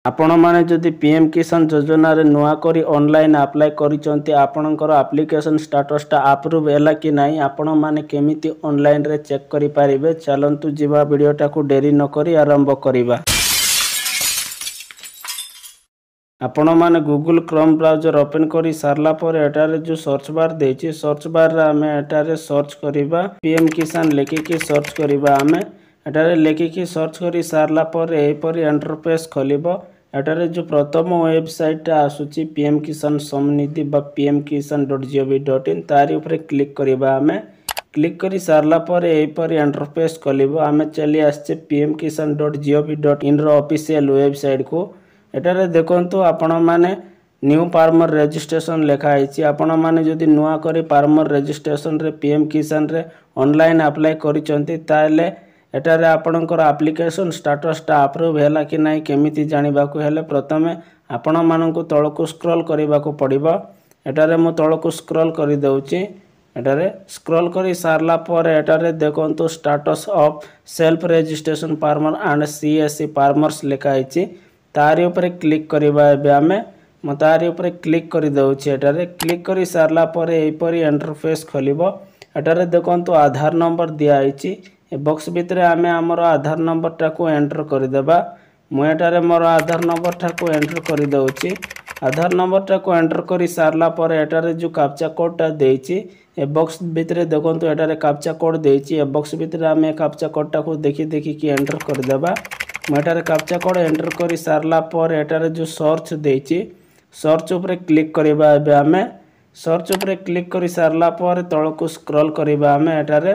आपण माने जदि पीएम किसान योजना रे नुआ करी ऑनलाइन अप्लाई करिसंती आपणकर एप्लिकेशन स्टेटस टा अप्रूव हैला कि नाही आपण माने केमिति ऑनलाइन रे चेक करि पारिबे। चलंतु जीवा वीडियो टा को देरी न करी आरंभ करिबा। आपण माने गूगल क्रोम ब्राउजर ओपन करी सारला पर एटारे जो सर्च बार देछि सर्च बार रे हमें एटारे सर्च करिबा पीएम किसान लेखि की सर्च करिबा। हमें एटारे लेखि की सर्च करी सारला पर एही परी इंटरफेस खोलिबो। एटारे जो प्रथम वेबसाइट आसुची पीएम किसान समनिधि बा pmkisan.gov.in तारी ऊपर क्लिक करिबा। हमें क्लिक करी सारला पर एही परी इंटरफेस खोलिबो। हमें चली आछे pmkisan.gov.in रो ऑफिशियल वेबसाइट को। एटारे देखंतु आपण माने न्यू फार्मर रजिस्ट्रेशन लेखा आइछि। आपण माने जदि नुआ करी फार्मर रजिस्ट्रेशन रे पीएम किसान रे ऑनलाइन अप्लाई करिसंती ताले एटारे आपणकर एप्लिकेशन स्टेटस टा अप्रूव हैला कि नाही केमिति जानिबा को हेले प्रथमे आपण माननकु तळकु स्क्रॉल करिबा को पड़िबो। एटारे मो तळकु स्क्रॉल करि दउछि। एटारे स्क्रॉल करी सारला पर एटारे देखंतु status of self registration farmer and CSC farmers लेखा आइछि। तारी ऊपर क्लिक करिबा। एबे हमें म तारी ऊपर क्लिक करि दउछि। एटारे क्लिक करी सारला पर एही परी इंटरफेस खोलिबो। एटारे देखंतु आधार नंबर दिया आइछि। ए बॉक्स भितरे हमें हमर आधार नंबर टा को एंटर करि देबा। मु एटारे मोर आधार नंबर टा को एंटर करि दउछि। आधार नंबर टा को एंटर करी सारला पर एटारे जो कैप्चा कोड टा देछि ए बॉक्स भितरे देखंतु एटारे कैप्चा कोड देछि। ए बॉक्स भितरे हमें कैप्चा कोड टा को देखि कि एंटर करि देबा। एटारे कैप्चा कोड एंटर करी सारला पर एटारे जो सर्च देछि सर्च ऊपर क्लिक करिबा। एबे हमें सर्च ऊपर क्लिक करी सारला पर तळकु स्क्रॉल करिबा। हमें एटारे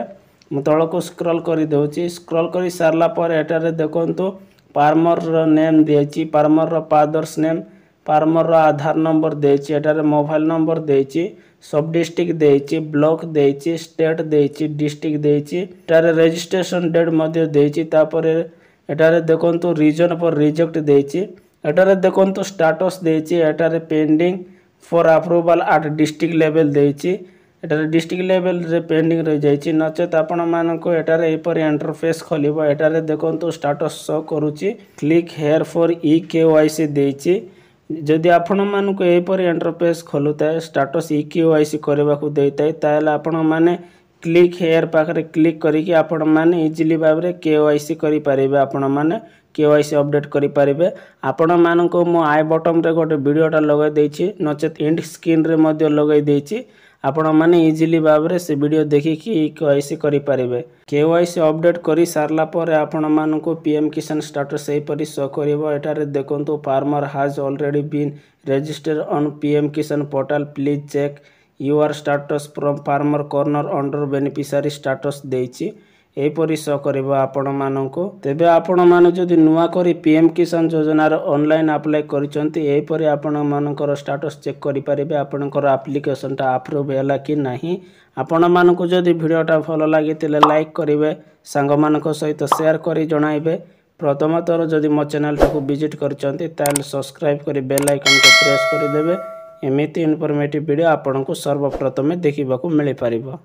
म तळकु स्क्रॉल करि दउछि। स्क्रॉल करी सारला पर एटारे देखंतु फार्मर रो नेम देछि, फार्मर रो फादर्स नेम, फार्मर रो आधार नंबर देछि, एटारे मोबाइल नंबर देछि, सब डिस्ट्रिक्ट देछि, ब्लॉक देछि, स्टेट देछि, डिस्ट्रिक्ट देछि, एटारे रजिस्ट्रेशन डेट मध्ये देछि। तापर एटारे देखंतु रीजन पर रिजेक्ट देछि। एटारे देखंतु स्टेटस देछि। एटारे pending for approval at district level देछि। एटारे डिस्ट्रिक्ट लेवल रे पेंडिंग रहि जाइछि। नचेत आपण मानको एटारे एपर इंटरफेस खोलिबो। एटारे देखंतु स्टेटस शो करूछि। Click here for e KYC देछि। जदि आपण मानको एपर इंटरफेस खोलुताय स्टेटस ई केवाईसी करबा को देइताय ताले आपण माने क्लिक हेयर पाखरे क्लिक करिकि आपण माने इजीली भाबरे केवाईसी करि पारिबे। आपण माने केवाईसी अपडेट करि पारिबे। आपण मानको मो आई बटन रे गोटे वीडियोटा लगाइ देछि, नचेत एंड स्क्रीन रे मध्ये लगाइ देछि। आपण माने इजीली भाबरे से वीडियो देखिकि केवाईसी करि पारिबे। केवाईसी अपडेट करि सारला पर आपण मानको पीएम किसान स्टेटस एही परि शो करिवो। एटारे देखंतु farmer has already been registered on PM Kisan portal, please check your status from farmer corner under beneficiary status देछि। एही परि शो करिवो आपण मानको। तेबे आपण माने जदि नुआ करी पीएम किसान योजना रे ऑनलाइन अप्लाई करिसंती एही परि आपण मानकर स्टेटस चेक करि पारिबे आपनकर एप्लिकेशन टा अप्रूव हैला कि नाही। आपण मानको जदि वीडियोटा भलो लागितिले लाइक करिवे, संग मानक सहित शेयर करि जणाइबे। प्रथम थर जदि मो चैनल टा को विजिट करिसंती ताले सब्सक्राइब करि बेल आइकन को प्रेस करि देबे। एमिति इन्फॉर्मेटिव वीडियो आपनको सर्वप्रथमे देखिबाकू मिलि पारिबो।